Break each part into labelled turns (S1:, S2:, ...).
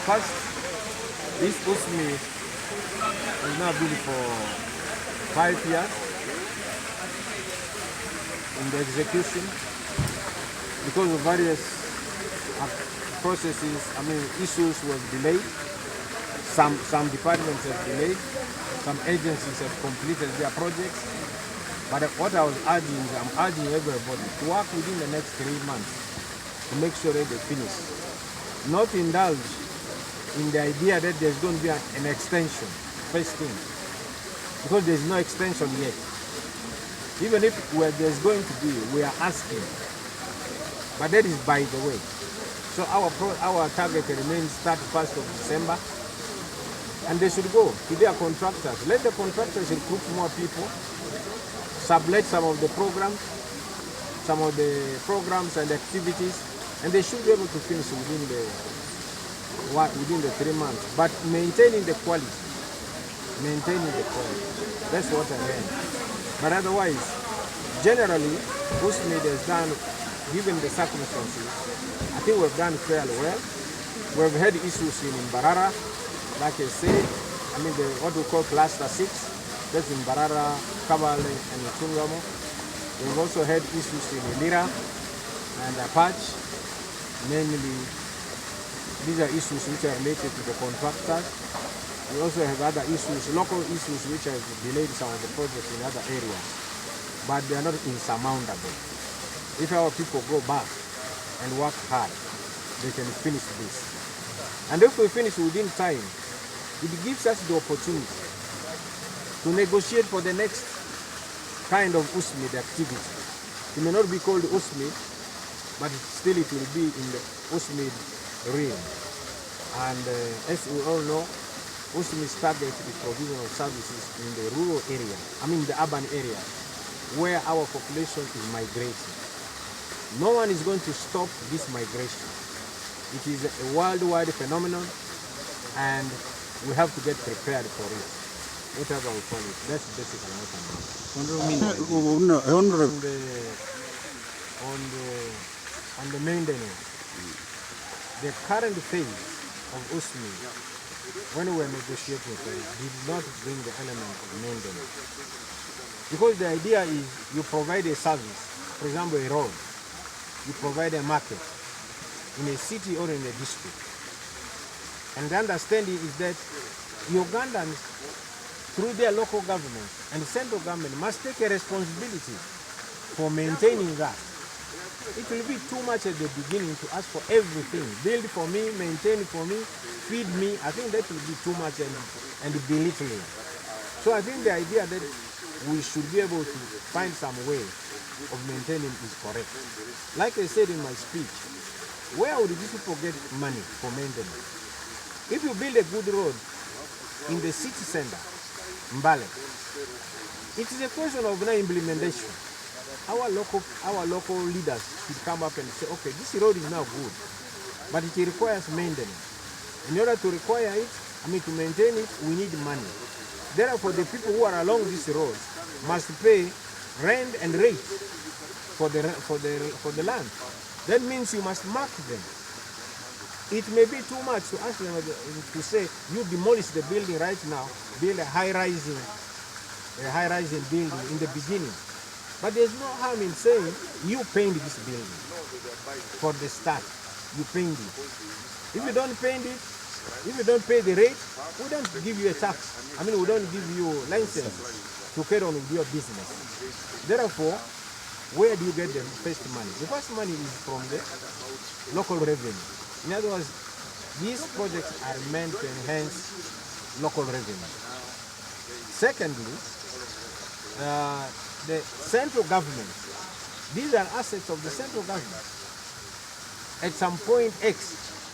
S1: first, this USIMID has now been for 5 years in the execution because of various processes, issues was delayed. Some departments have delayed, some agencies have completed their projects. But what I was urging is I'm urging everybody to work within the next 3 months to make sure that they finish. Not indulge in the idea that there's going to be an extension, first thing, because there's no extension yet. Even if there's going to be, we are asking. But that is by the way. So our target remains start 1st of December. And they should go to their contractors. Let the contractors recruit more people, sublet some of the programs and activities, and they should be able to finish within the 3 months. But maintaining the quality. That's what I meant. But otherwise, generally, USIMID has done, given the circumstances, I think we've done fairly well. We've had issues in Mbarara, like I said, what we call cluster 6, that's in Mbarara, Kabale, and Tungamo. We've also had issues in Ilira and Apache. Mainly, these are issues which are related to the contractors. We also have other issues, local issues, which have delayed some of the projects in other areas, but they are not insurmountable. If our people go back and work hard, they can finish this. And if we finish within time, it gives us the opportunity to negotiate for the next kind of USIMID activity. It may not be called USIMID, but still it will be in the USIMID realm. And as we all know, USIMID's target is provision of services in the rural area, the urban area, where our population is migrating. No one is going to stop this migration. It is a worldwide phenomenon, and we have to get prepared for it. Whatever we call it, that's basically what I mean. On the maintenance, the current phase of USIMID, when we were negotiating for it, did not bring the element of maintenance. Because the idea is you provide a service, for example a road, you provide a market in a city or in a district. And the understanding is that Ugandans, through their local government and central government, must take a responsibility for maintaining that. It will be too much at the beginning to ask for everything. Build for me, maintain for me, feed me. I think that will be too much and belittling. So I think the idea that we should be able to find some way of maintaining is correct. Like I said in my speech, where would these people get money for maintenance? If you build a good road in the city center, Mbale, it is a question of now implementation. Our local leaders should come up and say, okay, this road is now good, but it requires maintenance. In order to require it, to maintain it, we need money. Therefore, the people who are along this road must pay rent and rate for the land. That means you must mark them. It may be too much to ask them to say, you demolish the building right now, build a high-rising building in the beginning. But there's no harm in saying, you paint this building. For the start, you paint it. If you don't paint it, if you don't pay the rate, we don't give you a tax. We don't give you license to carry on with your business. Therefore, where do you get the first money? The first money is from the local revenue. In other words, these projects are meant to enhance local revenue. Secondly, the central government, these are assets of the central government. At some point X,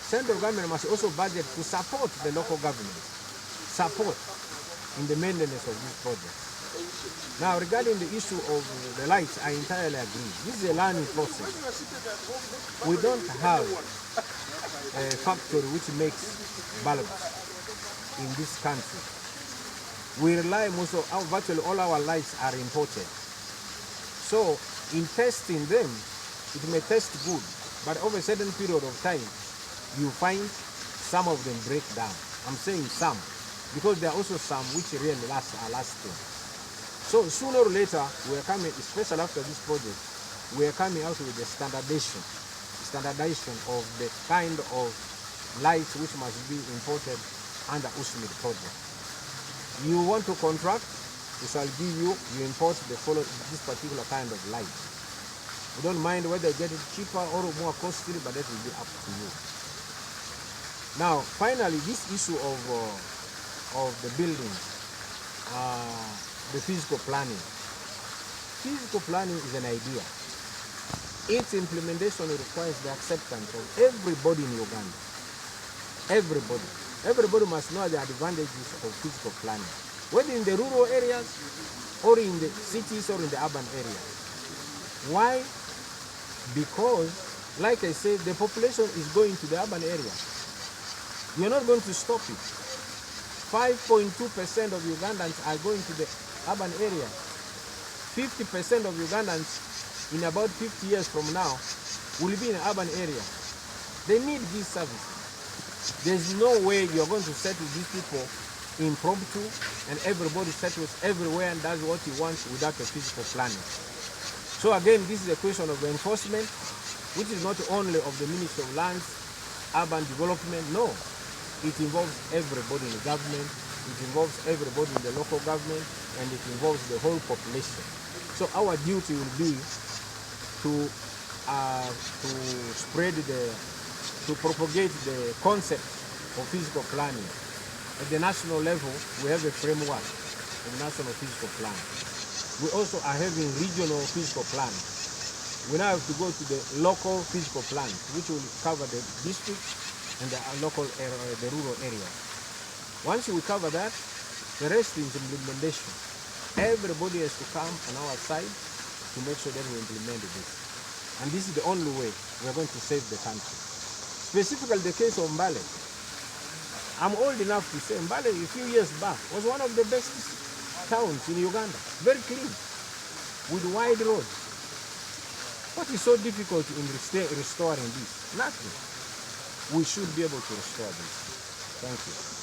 S1: central government must also budget to support the local government, support in the maintenance of these projects. Now, regarding the issue of the lights, I entirely agree. This is a learning process. We don't have a factory which makes bulbs in this country. We rely virtually all our lights are imported. So, in testing them, it may test good, but over a certain period of time, you find some of them break down. I'm saying some, because there are also some which really are lasting. So sooner or later, we are coming, especially after this project, we are coming out with the standardization of the kind of lights which must be imported under USIMID project. You want to contract, we shall give you import this particular kind of light. We don't mind whether you get it cheaper or more costly, but that will be up to you. Now, finally, this issue of the building, the physical planning. Physical planning is an idea. Its implementation requires the acceptance of everybody in Uganda. Everybody. Everybody must know the advantages of physical planning, whether in the rural areas or in the cities or in the urban areas. Why? Because, like I said, the population is going to the urban area. You're not going to stop it. 5.2% of Ugandans are going to the urban area. 50% of Ugandans in about 50 years from now will be in an urban area. They need this service. There's no way you're going to settle these people impromptu and everybody settles everywhere and does what he wants without a physical planning. So again, this is a question of enforcement, which is not only of the Ministry of Lands, Urban Development, no. It involves everybody in the government, it involves everybody in the local government, and it involves the whole population. So our duty will be to propagate the concept of physical planning. At the national level, we have a framework of national physical plan. We also are having regional physical plan. We now have to go to the local physical plan, which will cover the district and the local area, the rural area. Once we cover that, the rest is implementation. Everybody has to come on our side to make sure that we implement this. And this is the only way we're going to save the country. Specifically the case of Mbale. I'm old enough to say Mbale a few years back was one of the best towns in Uganda. Very clean, with wide roads. What is so difficult in restoring this? Nothing. We should be able to restore this. Thank you.